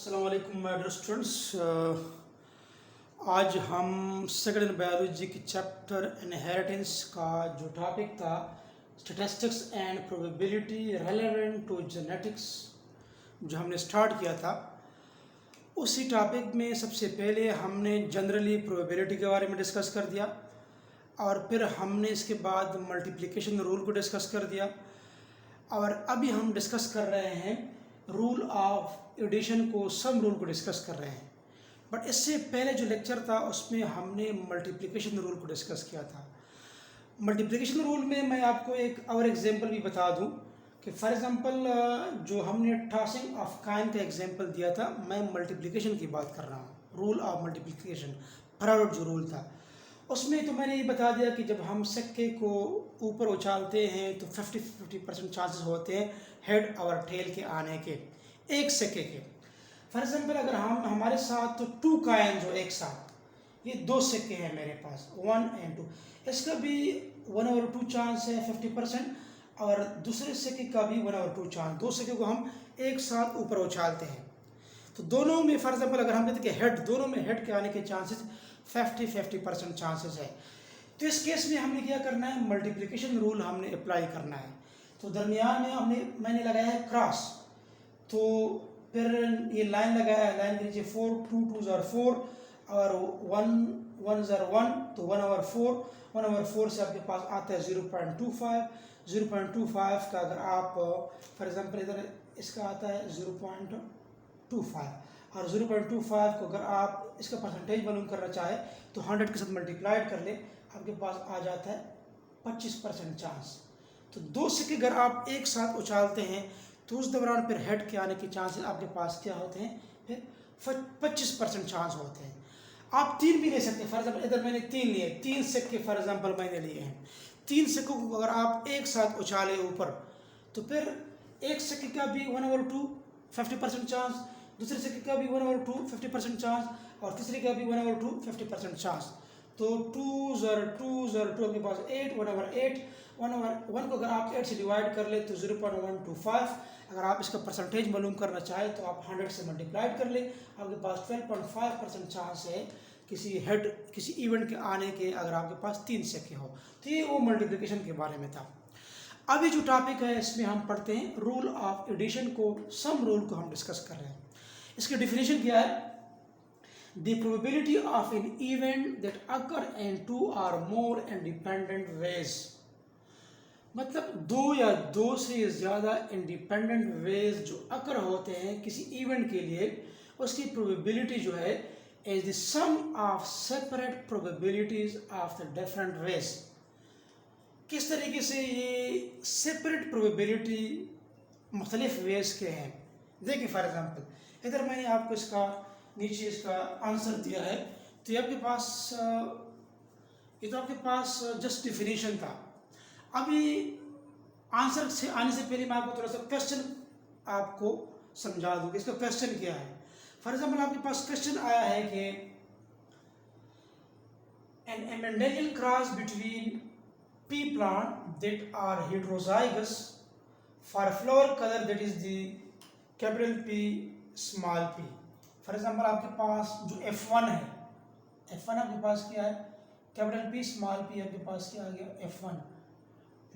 अस्सलाम वालेकुम my dear students. आज हम सेकंड इन बायोलॉजी की चैप्टर इनहेरिटेंस का जो टॉपिक था statistics and probability relevant to genetics जो हमने स्टार्ट किया था, उसी टॉपिक में सबसे पहले हमने जनरली प्रोबेबिलिटी के बारे में डिस्कस कर दिया और फिर हमने इसके बाद मल्टीप्लिकेशन रूल को डिस्कस कर दिया और अभी हम डिस्कस कर रहे हैं रूल ऑफ एडिशन को, सम रूल को डिस्कस कर रहे हैं। बट इससे पहले जो लेक्चर था उसमें हमने मल्टीप्लिकेशन रूल को डिस्कस किया था। मल्टीप्लिकेशन रूल में मैं आपको एक और एग्जांपल भी बता दूं कि फॉर एग्जांपल जो हमने टॉसिंग ऑफ कॉइन का एग्जांपल दिया था, मैं मल्टीप्लिकेशन की बात कर रहा हूँ। रूल ऑफ मल्टीप्लिकेशन प्राइवेट जो रूल था उसमें तो मैंने ये बता दिया कि जब हम सिक्के को ऊपर उछालते हैं तो 50% चांसेस होते हैं हेड और टेल के आने के एक सिक्के के। फॉर एग्जांपल अगर हम हमारे साथ तो 2 कॉइन्स हो एक साथ, ये 2 सिक्के हैं मेरे पास 1 and 2, इसका भी 1/2 चांस है 50% और दूसरे सिक्के का भी 1/2 चांस। 2 सिक्के को हम एक साथ ऊपर उछालते हैं तो दोनों में फॉर एग्जांपल अगर हम कहते हैं कि हेड, दोनों में हेड के आने के चांसेस 50% चांसेस है। तो इस केस में हमने क्या करना है, मल्टीप्लिकेशन रूल हमने अप्लाई करना है। तो दरमियान में मैंने लगाया है क्रॉस, तो फिर ये लाइन लगाया है, लाइन के नीचे 4 2 2 are 4 और 1 1 are 1, तो 1/4 से आपके पास आता है 0.25 का अगर आप फॉर एग्जांपल इधर इसका आता है 0.25 और 0.25 को अगर आप इसका परसेंटेज मालूम करना चाहे तो 100 के साथ मल्टीप्लाइड कर ले, आपके पास आ जाता है 25% चांस। तो 2 सिक्के अगर आप एक साथ उछालते हैं तो उस दौरान फिर हेड के आने के चांसेस आपके पास क्या होते हैं, फिर 25% चांस होते हैं। आप 3 भी ले सकते हैं। फॉर एग्जाम्पल इधर मैंने 3 लिए, 3 सिक्के फॉर एग्जाम्पल मैंने लिए हैं। 3 सिक्कों को अगर आप एक साथ उछाले ऊपर तो फिर एक सिक्के का भी 1/2 50% चांस, दूसरे सिक्के का भी 1/2 50% चांस और तीसरे का भी 1/2 50% चांस। तो 2 आपके पास 8 1/8 1 को अगर आप 8 से डिवाइड कर ले तो 0.125। अगर आप इसका परसेंटेज मालूम करना चाहें तो आप 100 से मल्टीप्लाइड कर ले, आपके पास 12.5% चांस है किसी इवेंट के आने के अगर आपके पास 3 सिक्के हो। तो ये वो मल्टीप्लिकेशन के बारे में था। अभी जो टॉपिक है इसमें हम पढ़ते हैं रूल ऑफ एडिशन को, सम रूल को हम डिस्कस कर रहे हैं। इसकी डेफिनेशन क्या है, the probability of an event that occur in 2 or more independent ways, मतलब 2 या 2 से ज़्यादा इंडिपेंडेंट वेज जो अकर होते हैं किसी इवेंट के लिए, उसकी प्रोबेबिलिटी जो है is the sum of separate probabilities of the different ways. किस तरीके से ये सेपरेट प्रोबेबिलिटी मुख्तलिफ वेज के हैं। देखिए फॉर एग्जांपल इधर मैंने आपको इसका नीचे इसका आंसर दिया है, तो ये आपके पास जस्ट डिफिनीशन था। अभी आंसर से आने से पहले मैं आपको थोड़ा सा क्वेश्चन आपको समझा दूँ कि इसका क्वेश्चन क्या है। फॉर एग्जांपल आपके पास क्वेश्चन आया है कि an Mendelian cross between pea plant that are heterozygous for a flower color that is the capital P small p। For example आपके पास जो F1 है, F1 आपके पास क्या है, कैपिटल P स्मॉल p आपके पास क्या आ गया F1।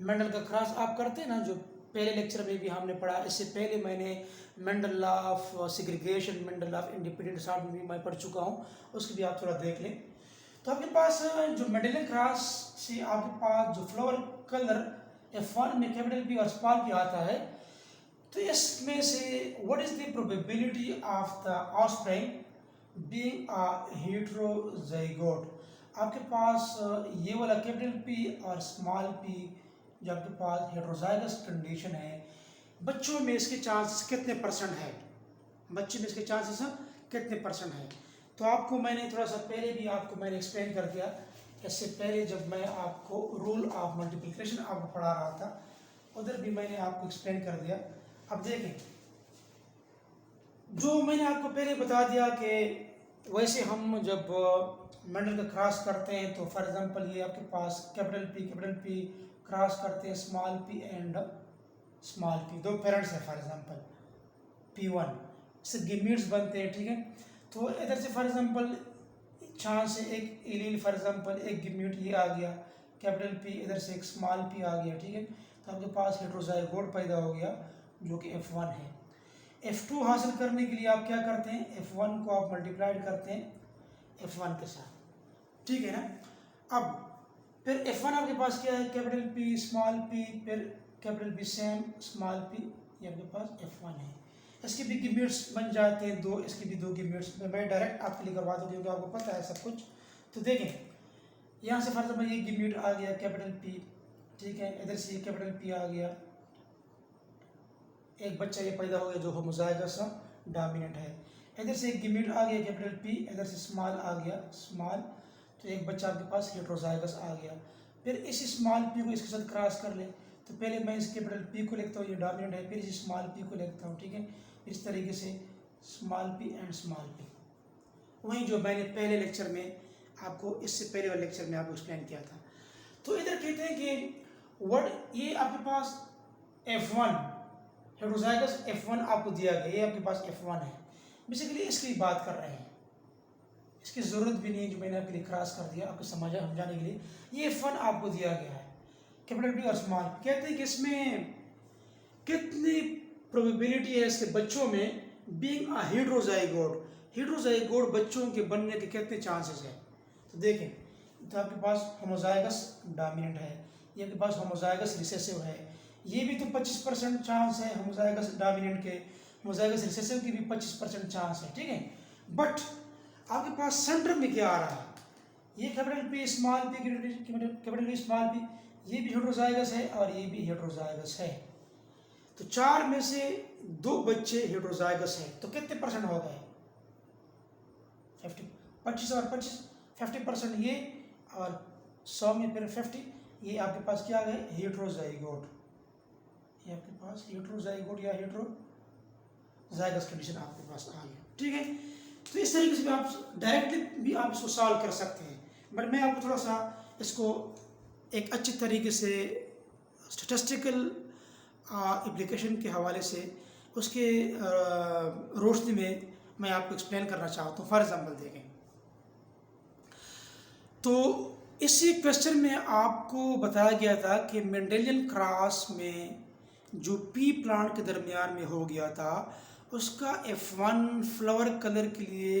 मेंडल का क्रॉस आप करते हैं ना, जो पहले लेक्चर में भी हमने पढ़ा, इससे पहले मैंने Mendel law of segregation, Mendel law of independent sort में भी मैं पढ़ चुका हूँ, उसकी भी आप थोड़ा देख लें। तो आपके पास जो मेंडेलियन क्रॉस से आपके पास जो फ्लावर कलर F1 में कैपिटल P और स्मॉल p आता है, तो इसमें से what is the probability of the offspring being a heterozygote. आपके पास ये वाला कैपिटल P और स्मॉल p जो आपके पास हेटेरोजाइगस कंडीशन है, बच्चों में इसके चांसेस कितने परसेंट है, बच्चे में इसके चांसेस कितने परसेंट है। तो आपको मैंने थोड़ा सा पहले भी आपको मैंने एक्सप्लेन कर दिया, इससे पहले जब मैं आपको रूल ऑफ मल्टीप्लिकेशन आपको पढ़ा रहा था उधर भी मैंने आपको एक्सप्लेन कर दिया। अब देखें, जो मैंने आपको पहले बता दिया कि वैसे हम जब मेंडल का क्रॉस करते हैं तो फॉर एग्जांपल ये आपके पास कैपिटल P क्रॉस करते हैं small p and small p, 2 parents है फॉर एग्जांपल P1, इससे गिमीट्स बनते हैं, ठीक है। तो इधर से फॉर एग्जांपल चांस है एक एलील, फॉर एग्जांपल एक गिमीट ये आ गया कैपिटल पी, इधर से एक स्मॉल पी आ गया, ठीक है। तो आपके पास हेटेरोजाइगोट पैदा हो गया जो कि F1 है। F2 हासिल करने के लिए आप क्या करते हैं, F1 को आप मल्टीप्लाइड करते हैं F1 के साथ, ठीक है ना। अब फिर F1 आपके पास क्या है, कैपिटल पी स्मॉल पी, फिर capital P same small P, ये आपके पास F1 है। इसके भी गिमिट्स बन जाते हैं दो, इसके भी दो गिमिट्स, मैं डायरेक्ट आपके लिए करवा दूँ क्योंकि आपको पता है सब कुछ। तो देखें यहाँ से फॉर एग्जाम्पल ये गिमिट आ गया कैपिटल पी, ठीक है, इधर से ये कैपिटल पी आ गया, एक बच्चा ये पैदा हो गया जो होमोजाइगस डोमिनेंट है। इधर से एक गिमिट आ गया कैपिटल पी, इधर से स्मॉल आ गया स्मॉल, तो एक बच्चा आपके पास हेटेरोजाइगस आ गया। फिर इस स्मॉल पी को इसके साथ क्रॉस कर ले, तो पहले मैं इस कैपिटल पी को लिखता हूँ, ये डोमिनेंट है, फिर इस स्मॉल पी को लिखता हूँ, ठीक है, इस तरीके से small P and small P. वहीं जो मैंने पहले लेक्चर में आपको, इससे पहले वाले लेक्चर में आपको एक्सप्लेन किया था। तो इधर कहते हैं कि वर्ड ये आपके पास F1 हेटेरोजाइगस F1 आपको दिया गया, ये आपके पास F1 है। बेसिकली इसकी बात कर रहे हैं, इसकी ज़रूरत भी नहीं जो मैंने आपके लिए क्रॉस कर दिया आपको समझाने के लिए। ये F1 आपको दिया गया है कैपिटल पी और स्मॉल। कहते हैं कि इसमें कितनी प्रोबेबिलिटी है इसके बच्चों में बीइंग अ हेटेरोजाइगोट, हेटेरोजाइगोट बच्चों के बनने के कितने चांसेस हैं। तो देखें, तो आपके पास होमोजाइगस डोमिनेंट है, ये आपके पास होमोजाइगस रिसेसिव है, ये भी तो 25% चांस है होमोजाइगस डोमिनेंट के, होमोजाइगस रिसेसिव की भी 25% चांस है, ठीक है। बट आपके पास सेंटर में क्या आ रहा है, ये capital P small P capital P small P, ये भी हेटेरोजाइगस है और ये भी हेटेरोजाइगस है। तो 4 में से 2 बच्चे हेटेरोजाइगस है, तो कितने परसेंट हो गए, 25 और 25, 50% ये, और 100 में फिर 50, ये आपके पास क्या आ गए हेटेरोजाइगोट, ये आपके पास हेटेरोजाइगोट या हेटेरोजाइगस कंडीशन आपके पास आ गया, ठीक है। तो इस तरीके से भी आप डायरेक्टली भी आप इसको सॉल्व कर सकते हैं, बट मैं आपको थोड़ा सा इसको एक अच्छे तरीके से स्टैटिस्टिकल एप्लीकेशन के हवाले से उसके रोशनी में मैं आपको एक्सप्लेन करना चाहता हूँ। फॉर एग्जांपल देखें, तो इसी क्वेश्चन में आपको बताया गया था कि मेंडेलियन क्रॉस में जो पी प्लांट के दरमियान में हो गया था उसका F1 फ्लावर कलर के लिए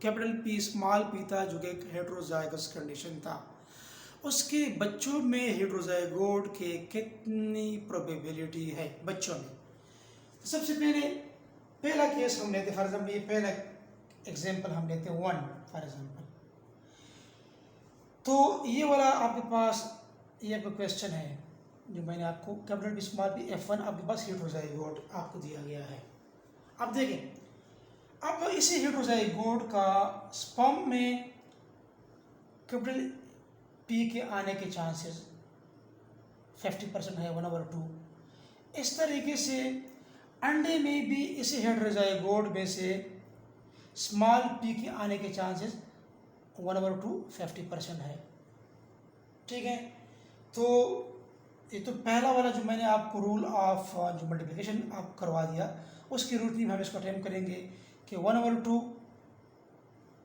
कैपिटल पी स्मॉल पी था जो कि एक हेटेरोजाइगस कंडीशन था। उसके बच्चों में हेटेरोजाइगोट के कितनी प्रोबेबिलिटी है बच्चों में। तो सबसे पहला केस हम लेते, फॉर एग्जाम्पल ये पहला एग्जाम्पल हम लेते हैं 1 फॉर एग्जाम्पल। तो ये वाला आपके पास ये आपका क्वेश्चन है जो मैंने आपको capital P small P F1 आपके पास हेटेरोजाइगोट आपको दिया गया है। अब देखें, अब इसी हेटेरोजाइगोट का स्पर्म में कैपिटल पी के आने के चांसेस 50% है, 1/2। इस तरीके से अंडे में भी इसी हेटेरोजाइगोट में से स्मॉल पी के आने के चांसेस 1/2 50% है, ठीक है। तो ये तो पहला वाला जो मैंने आपको रूल ऑफ जो मल्टीप्लिकेशन आप करवा दिया उसकी रूटीन हम इसको अटेम्प्ट करेंगे कि 1/2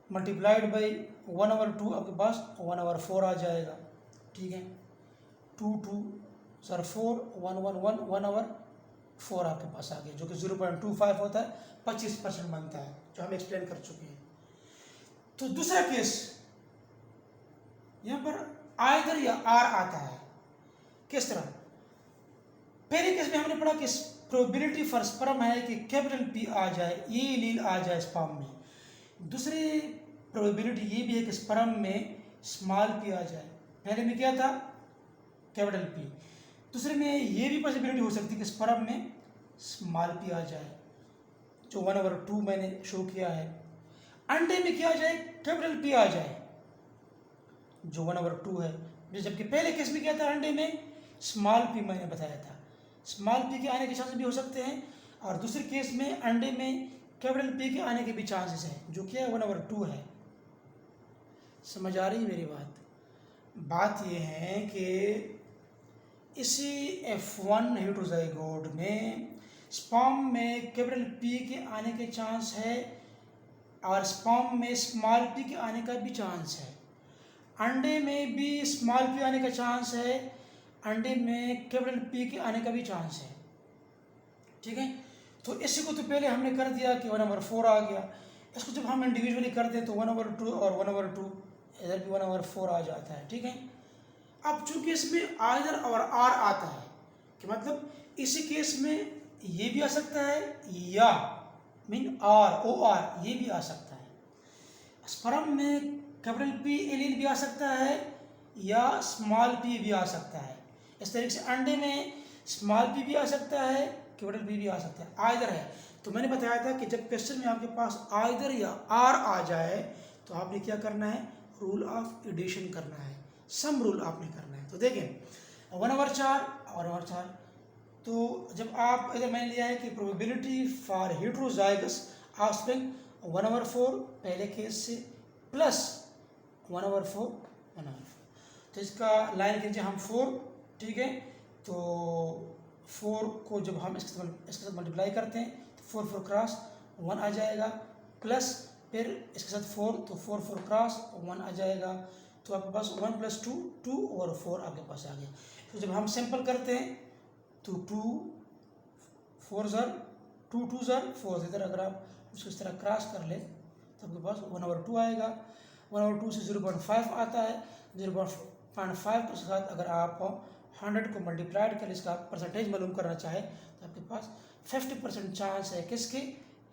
मल्टीप्लाइड बाई 1/2 आपके पास 1/4 आ जाएगा, ठीक है। 2 2 सर 4 1 1 1 1/4 आपके पास आ गया जो कि 0.25 होता है, 25% बनता है जो हम एक्सप्लेन कर चुके हैं। तो दूसरा केस यहाँ पर आइदर या आर आता है, किस तरह। पहले केस में हमने पढ़ा कि प्रोबेबिलिटी फॉर स्पर्म है कि कैपिटल पी आ जाए, ये लील आ जाए स्पर्म में। दूसरी प्रोबेबिलिटी ये भी है कि स्पर्म में स्मॉल पी आ जाए। पहले में क्या था कैपिटल पी, दूसरे में ये भी पॉसिबिलिटी हो सकती है कि स्पर्म में स्मॉल पी आ जाए जो 1/2 मैंने शो किया है। अंडे में क्या आ जाए कैपिटल पी आ जाए जो 1/2 है, जबकि पहले केस में क्या था अंडे में स्मॉल पी मैंने बताया था, स्मॉल पी के आने के चांसेस भी हो सकते हैं, और दूसरे केस में अंडे में कैपिटल पी के आने के भी चांसेस हैं जो क्या 1/2 है। समझ आ रही है मेरी बात। बात यह है कि इसी F1 हेटेरोजाइगोट में स्पर्म में कैपिटल पी के आने के चांस है और स्पर्म में स्मॉल पी के आने का भी चांस है। अंडे में भी स्मॉल पी आने का चांस है, अंडे में कैपिटल पी के आने का भी चांस है। ठीक है, तो इसी को तो पहले हमने कर दिया कि 1/4 आ गया। इसको जब हम इंडिविजुअली कर दें तो 1/2 और 1/2 इधर भी 1/4 आ जाता है। ठीक है, अब चूंकि इसमें आइदर और आर आता है कि मतलब इसी केस में ये भी आ सकता है या मीन आर ओ आर ये भी आ सकता है। स्पर्म में कैपिटल पी एलील भी आ सकता है या स्मॉल पी भी आ सकता है। इस तरीके से अंडे में स्मॉल पी भी आ सकता है, कैपिटल पी भी आ सकता है, आइदर है। तो मैंने बताया था कि जब क्वेश्चन में आपके पास आइदर या आर आ जाए तो आपने क्या करना है, रूल ऑफ एडिशन करना है, सम रूल आपने करना है। तो देखें 1/4 और 1/4, तो जब आप इधर मैंने लिया है कि प्रोबेबिलिटी फॉर हेटेरोजाइगस ऑफस्प्रिंग 1/4 पहले केस से प्लस 1/4 तो इसका लाइन खींचे हम 4। ठीक है, तो 4 को जब हम इसके साथ मल्टीप्लाई करते हैं तो 4 4 क्रॉस 1 आ जाएगा, प्लस फिर इसके साथ 4 तो 4 4 क्रॉस 1 आ जाएगा। तो आपके पास 1 + 2 2 और 4 आपके पास आ गया। तो जब हम सिंपल करते हैं तो 2 4 ज़र 2 2 ज़र 4, इधर अगर आप उसको इस तरह क्रॉस कर ले तो आपके पास 1/2 आएगा। 1/2 से 0.5 आता है, 0.5 के साथ अगर आप 100 को मल्टीप्लाइड कर इसका परसेंटेज मालूम करना चाहे तो आपके पास 50% चांस है किसके,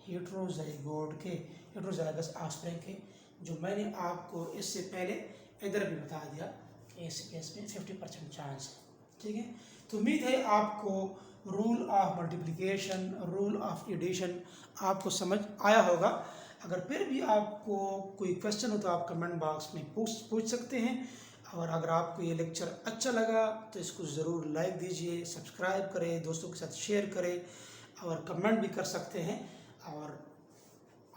हेटेरोजाइगोट के, हेटेरोजाइगस ऑफस्प्रिंग के, जो मैंने आपको इससे पहले इधर भी बता दिया कि इस केस में 50% चांस है। ठीक है, तो उम्मीद है आपको rule of multiplication, rule of addition आपको समझ आया होगा। अगर फिर भी आपको कोई क्वेश्चन हो तो आप कमेंट बॉक्स में पूछ सकते हैं। और अगर आपको ये लेक्चर अच्छा लगा तो इसको ज़रूर लाइक दीजिए, सब्सक्राइब करें, दोस्तों के साथ शेयर करें और कमेंट भी कर सकते हैं। और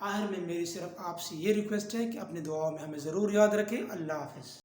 आखिर में मेरी सिर्फ आपसे ये रिक्वेस्ट है कि अपनी दुआओं में हमें ज़रूर याद रखें। अल्लाह हाफ़िज़।